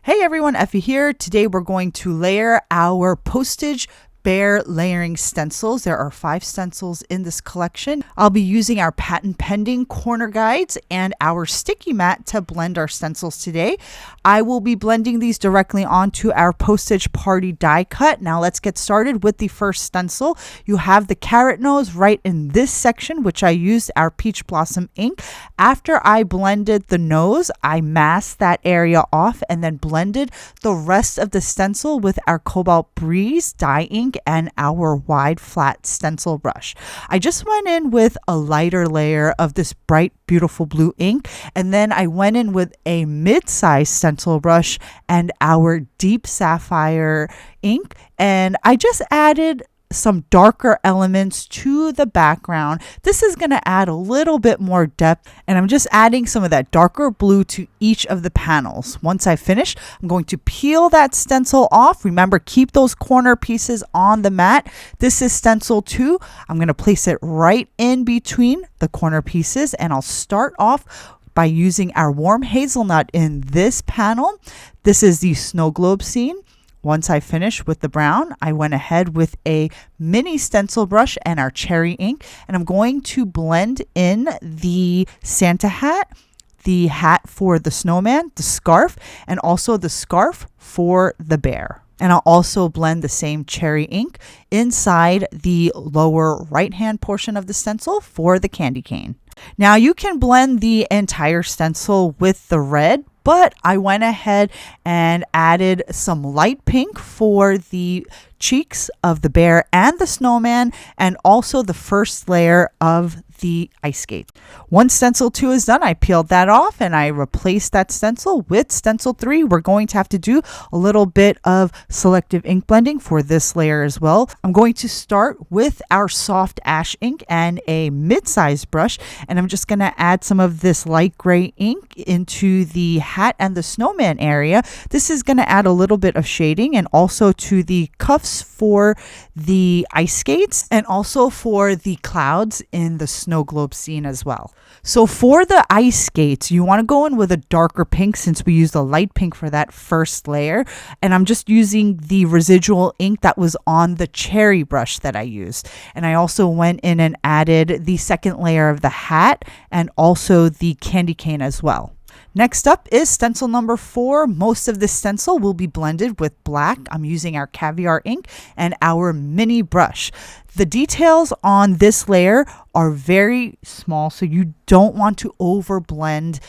Hey everyone, Effie here. Today we're going to layer our Postage bear layering stencils. There are 5 stencils in this collection. I'll be using our patent pending corner guides and our sticky mat to blend our stencils today. I will be blending these directly onto our Postage party die cut. Now let's get started with the first stencil. You have the carrot nose right in this section, which I used our peach blossom ink. After I blended the nose, I masked that area off and then blended the rest of the stencil with our Cobalt Breeze dye ink and our wide flat stencil brush. I just went in with a lighter layer of this bright beautiful blue ink, and then I went in with a mid-size stencil brush and our deep sapphire ink, and I just added some darker elements to the background. This is going to add a little bit more depth, and I'm just adding some of that darker blue to each of the panels. Once I finish, I'm going to peel that stencil off. Remember, keep those corner pieces on the mat. This is stencil 2. I'm going to place it right in between the corner pieces, and I'll start off by using our warm hazelnut in this panel. This is the snow globe scene. Once I finished with the brown, I went ahead with a mini stencil brush and our cherry ink, and I'm going to blend in the Santa hat, the hat for the snowman, the scarf, and also the scarf for the bear. And I'll also blend the same cherry ink inside the lower right-hand portion of the stencil for the candy cane. Now you can blend the entire stencil with the red, but I went ahead and added some light pink for the cheeks of the bear and the snowman, and also the first layer of the ice skate. Once stencil 2 is done, I peeled that off and I replaced that stencil with stencil 3. We're going to have to do a little bit of selective ink blending for this layer as well. I'm going to start with our soft ash ink and a mid-sized brush, and I'm just going to add some of this light gray ink into the hat and the snowman area. This is going to add a little bit of shading, and also to the cuffs for the ice skates, and also for the clouds in the snow globe scene as well. So for the ice skates, you want to go in with a darker pink since we used a light pink for that first layer. And I'm just using the residual ink that was on the cherry brush that I used. And I also went in and added the second layer of the hat and also the candy cane as well. Next up is stencil number 4. Most of this stencil will be blended with black. I'm using our caviar ink and our mini brush. The details on this layer are very small, so you don't want to over blend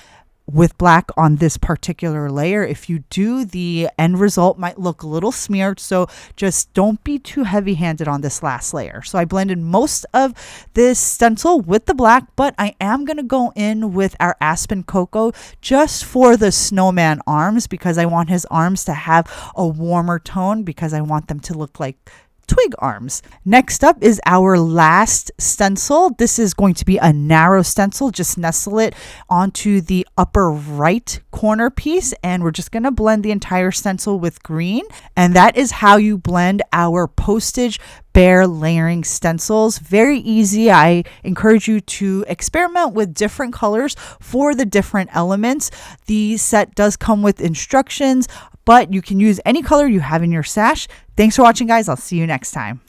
with black on this particular layer. If you do, the end result might look a little smeared, so just don't be too heavy-handed on this last layer. So I blended most of this stencil with the black, but I am going to go in with our aspen cocoa just for the snowman arms, because I want his arms to have a warmer tone, because I want them to look like twig arms. Next up is our last stencil. This is going to be a narrow stencil. Just nestle it onto the upper right corner piece, and we're just going to blend the entire stencil with green. And that is how you blend our Postage bear layering stencils. Very easy. I encourage you to experiment with different colors for the different elements. The set does come with instructions, but you can use any color you have in your stash. Thanks for watching, guys. I'll see you next time.